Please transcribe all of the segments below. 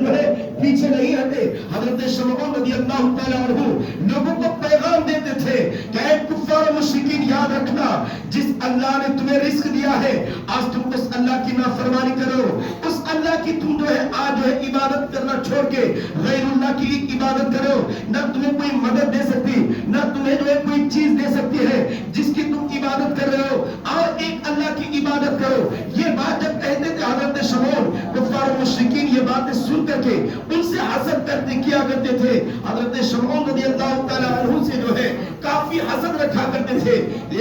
जो है पीछे नहीं हटे। हजरत शमऊन रज़ी अल्लाह तआला अन्हु लोगों को पैगाम देते थे कि ऐ कुफ्फार मुशरिकीन, याद रखना जिस अल्लाह ने तुम्हें रिस्क दिया है, आज तुम उस अल्लाह की नाफरमानी करो, उस अल्लाह की तुम जो है आज जो है इबादत करना छोड़ के गैरुल्लाह की इबादत करो। ना तुम्हें कोई मदद दे सकती, ना तुम्हें जो है कोई चीज दे सकती है जिसकी तुम इबादत कर रहे हो, और एक अल्लाह की इबादत करो। ये बात जब कहते थे हजरत शमऊन, कुफ्फार मुशरिकीन ये बातें सुन करके उनसे हसद करते किया करते थे। हजरत शमऊन रज़ी अल्लाह तआला अन्हु से जो है काफी हसद रखा करते थे।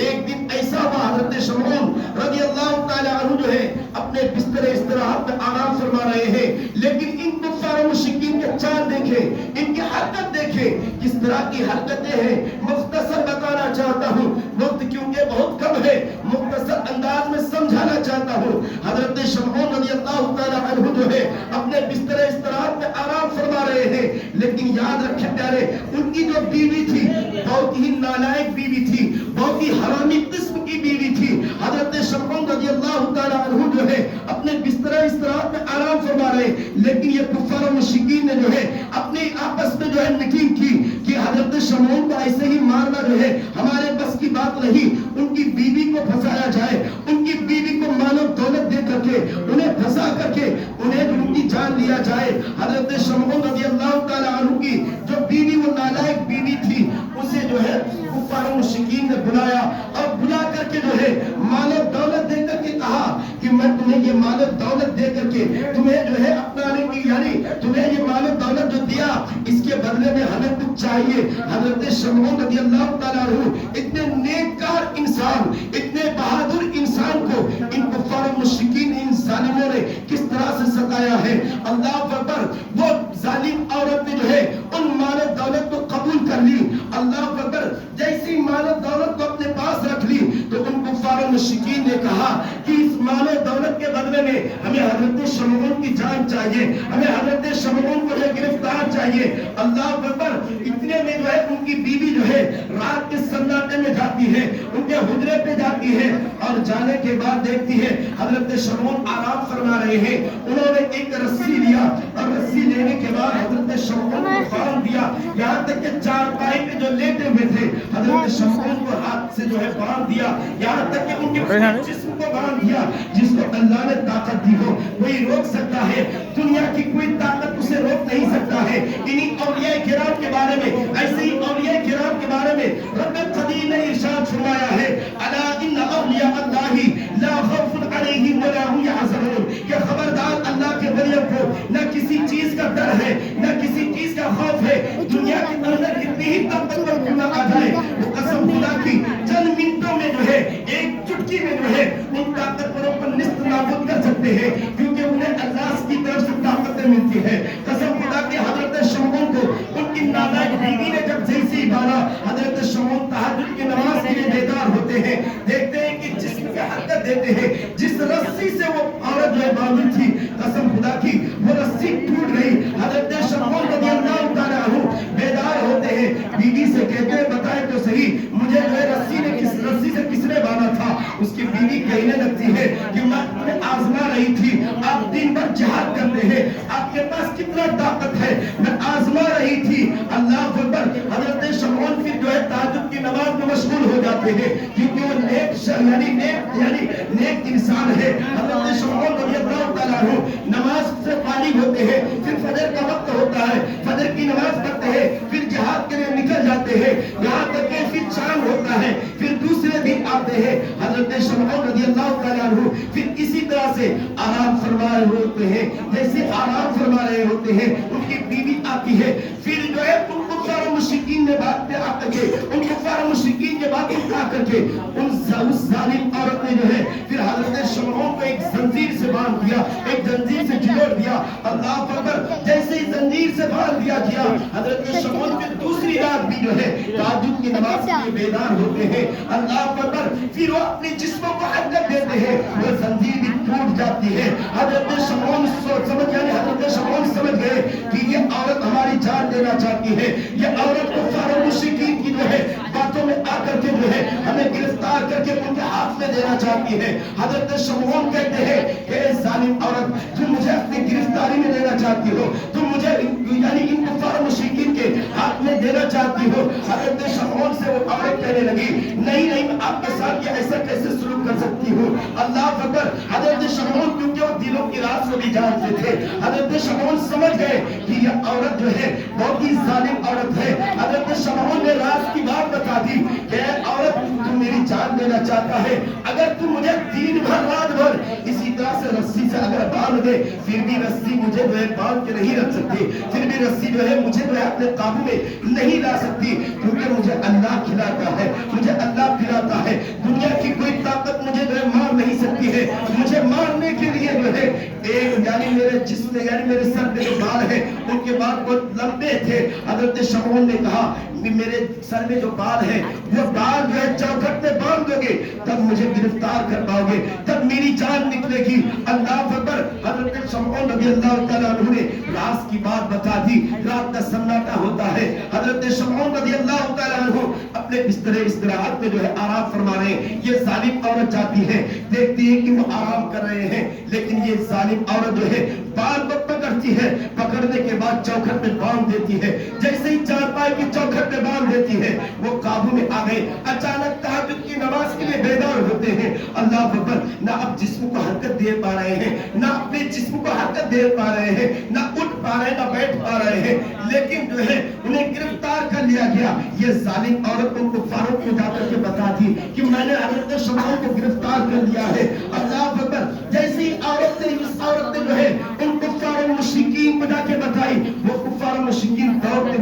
एक दिन ऐसा हुआ, हजरत शमऊन रज़ी अल्लाह तआला अन्हु जो है अपने बिस्तर इस्तराहत में आराम फरमा रहे हैं, लेकिन इन कुफ्फार मुशरिकीन के चाल देखे, इनकी हरकत देखे, किस तरह की हरकतें हैं। मुख्तसर बताना चाहता हूँ, वक्त क्योंकि बहुत कम है, मुख्तसर अंदाज में समझाना चाहता हूँ। हजरत शमऊन रज़ी अल्लाह तआला अन्हु जो है अपने बिस्तर इस्तराहत में आराम फरमा रहे हैं, लेकिन याद रखें प्यारे, उनकी जो बीवी थी बहुत ही नालायक बीवी थी, बहुत ही हरामी किस्म की बीवी थी। हजरत शमऊन रज़ी अल्लाह तआला अन्हु जो है अपने बिस्तर इस्तराहत में आराम फरमा रहे, लेकिन ये कुफ्फार मुशरिकीन ने जो है अपने आपस में जो है मीटिंग की कि हजरत शमऊन को ऐसे ही मारना जो है हमारे बस की बात नहीं, उनकी बीवी को फंसाया जाए, उनकी बीवी को मानव दौलत दे करके उन्हें फंसा करके उन्हें उनकी जान लिया जाए। हजरत शमऊन रज़ी अल्लाह तआला अन्हु की जो बीवी वो नालायक बीवी थी, उसे जो है कुफ्फार मुशरिकीन ने बुलाया और बुला करके जो है मानव दौलत दे करके कहा कि मैं तुम्हें ये मानव दौलत दे करके तुम्हें जो है अपनाने की, यानी तुम्हें ये मानव दौलत जो दिया इसके बदले में हमें कुछ चाहिए। हजरत शमऊन रज़ी अल्लाह तआला अन्हु इतने नेककार इंसान, इतने बहादुर इंसान को इन कुफ्फार मुशरिकीन, इन जालिमों ने किस तरह से सताया है। अल्लाह अकबर, वो जालिम औरत ने जो है उन मानव दौलत को कबूल कर ली। अल्लाह अकबर, जैसी मानव दौलत को अपने पास रख ली तो उन कुफ्फार मुशरिकीन ने कहा कि इस मानव दौलत के बदले में हमें हजरत शमऊन की जान चाहिए, हमें हजरत शमऊन को गिरफ्तार चाहिए। अल्लाह अकबर, इतने में जो है उनकी बीवी जो है रात के सन्नाटे में जाती है, उनके हुजरे पे जाती है और जाने के बाद देखती है हजरत शमऊन आराम फरमा रहे हैं। उन्होंने एक रस्सी लिया और रस्सी लेने के बाद हजरत शमऊन को बांध दिया, यहाँ तक कि चारपाई पे जो लेटे हुए थे हजरत शमऊन को हाथ से जो है बांध दिया, यहाँ तक कि उनके जिस्म को बांध दिया। जिसको अल्लाह ने ताकत दी हो कोई रोक सकता है, दुनिया की कोई ताकत उसे रोक नहीं सकता है। इन्हीं औलिया किराम के बारे में, ऐसे ही औलिया किराम के बारे में रब कदीर ने इरशाद फरमाया है, अला इन्ना औलिया अल्लाही ला खौफुन अलैहिम वला हुम यहज़नून, कि खबरदार अल्लाह के वलियों को न किसी चीज का डर है, न किसी चीज का खौफ है। दुनिया के अंदर कितनी ही ताकतवर क्यों न आ जाए, वो कसम खुदा की चंद मिनटों में जो है, एक चुटकी में जो है उन ताकतवरों को निस्त नाबूद कर सकते हैं, क्योंकि उन्हें अल्लाह की तरफ से ताकतें मिलती है। कसम खुदा की, हजरत शमऊन को उनकी नालायक बीवी ने जब जैसे ही मारा, हजरत शमऊन तहज्जुद की नमाज के लिए बेदार होते हैं, देखते हैं कि जिस्म पे हरकत देते हैं, जिस रस्सी से वो औरत जो है बांधी थी, कसम खुदा की वो रस्सी टूट गई। हजरत शमऊन रज़ी अल्लाह तआला अन्हु बेदार होते हैं, बीवी से कहते हैं बताए तो सही मुझे जो है रस्सी से किसने बांधा था। उसकी बीवी कहने लगती है कि मैं तुम्हें आजमा रही थी, आप दिन भर जिहाद करते हैं, आपके पास कितना ताकत है, मैं आजमा रही थी। अल्लाह अकबर, हजरत शमऊन फिर जो है तहज्जुद की नमाज में मशगूल हो जाते हैं, क्योंकि वो नेक इंसान है। हजरत शमऊन रज़ी अल्लाह तआला अन्हु नमाज से फारिग होते हैं, फिर फजर का वक्त होता है, फजर की नमाज पढ़ते हैं, फिर जिहाद के लिए निकल जाते हैं, यहाँ तक कि फिर चांद होता है, फिर दूसरे दिन आते हैं। हजरत शमऊन रज़ी अल्लाह तआला अन्हु फिर इसी तरह से आराम फरमा रहे होते हैं, जैसे आराम फरमा रहे होते हैं उनकी बीवी आती है, फिर जो है उन कुफ्फार मुशरिकीन ने बात पे आकर के, उन कुफ्फार मुशरिकीन के बात पे आकर के उस जालिम औरत ने जो है फिर हजरत शमऊन को एक जंजीर से बांध दिया, एक जंजीर से जोड़ दिया। अल्लाह अकबर, जैसे ही जंजीर से बांध दिया गया, हजरत शमऊन फिर दूसरी रात भी जो है तहज्जुद की नमाज के लिए बेदार होते हैं। अल्लाह अकबर, फिर वो अपने जिस्मों को हरकत देते हैं, वो जंजीर भी टूट जाती है। हजरत शमऊन समझ गए कि ये औरत हमारी जान लेना चाहती है, ये औरत कुफ्फार मुशरिकीन की जो है बातों में आकर के जो है हमें गिरफ्तार کر کے ان کے ہاتھ میں دینا چاہتی ہے. حضرت شمعون کہتے ہیں کہ اے ظالم عورت, تم مجھے اپنی گرفتاری میں دینا چاہتی ہو, تم مجھے یعنی ان کفار مشرکین کے ہاتھ میں دینا چاہتی ہو. حضرت شمعون سے وہ عورت کہنے لگی نہیں نہیں, میں آپ کے ساتھ یہ ایسا کیسے سلوک کر سکتی ہوں. اللہ اکبر. حضرت شمعون کیونکہ وہ دلوں کی راز کو بھی جانتے تھے, حضرت شمعون سمجھ گئے کہ یہ عورت جو ہے بہت ہی ظالم عورت ہے. حضرت شمعون نے راز کی بات بتا دی کہ عورت تم میری جان لینا چاہتا ہے, اگر تم مجھے دن بھر رات بھر اسی طرح سے رسی سے اگر باندھ دے, پھر بھی رسی مجھے جو ہے باندھ کے نہیں رکھ سکتی, پھر بھی رسی جو ہے مجھے جو ہے اپنے قابو میں نہیں لا سکتی, کیونکہ مجھے اللہ کھلاتا ہے, مجھے اللہ پلاتا ہے. دنیا کی کوئی طاقت مجھے جو ہے مار نہیں سکتی ہے. مجھے مارنے کے لیے جو ہے ایک یعنی میرے جسم میں یعنی میرے سر میں جو بال ہے ان کے بال بہت لمبے تھے. حضرت شمعون نے کہا میرے سر میں جو بال ہے وہ بال جو ہے چوکھٹ میں باندھ دو گے تب مجھے گرفتار کر پاؤ گے, تب میری جان نکلے گی. اللہ اکبر. حضرت شمعون رضی اللہ تعالیٰ عنہ نے راز کی بات بتا دی. رات کا سناٹا ہوتا ہے. حضرت شمعون رضی اللہ تعالیٰ عنہ اپنے بستر استراحت میں جو ہے آرام فرما رہے ہیں. یہ ظالم عورت جاتی ہے, دیکھتی ہے کہ وہ آرام کر رہے ہیں, لیکن یہ ظالم عورت جو ہے بال کو پکڑتی ہے, پکڑنے کے بعد چوکھٹ میں باندھ دیتی ہے. جیسے ہی چارپائی کی چوکھٹ میں باندھ دیتی ہے وہ قابو میں آ گئے. اچانک تہجد کی نماز کے لیے بیدار ہوتے ہیں. اللہ اکبر. نہ اب جسم کو حرکت دے پا رہے ہیں, نہ اپنے جسم کو حرکت دے پا رہے ہیں, نہ اٹھ پا رہے ہیں, نہ بیٹھ پا رہے ہیں, لیکن جو ہے انہیں گرفتار کر لیا گیا. یہ ظالم عورت ان کو فاروق کو جا کر کے بتا دی کہ میں نے حضرت شمعون کو گرفتار کر لیا ہے. اللہ اکبر. جیسے ہی عورت نے اس عورت نے جو ہے ان کفار و مشرکین کو جا کے بتائی, وہ کفار و مشرکین دوڑتے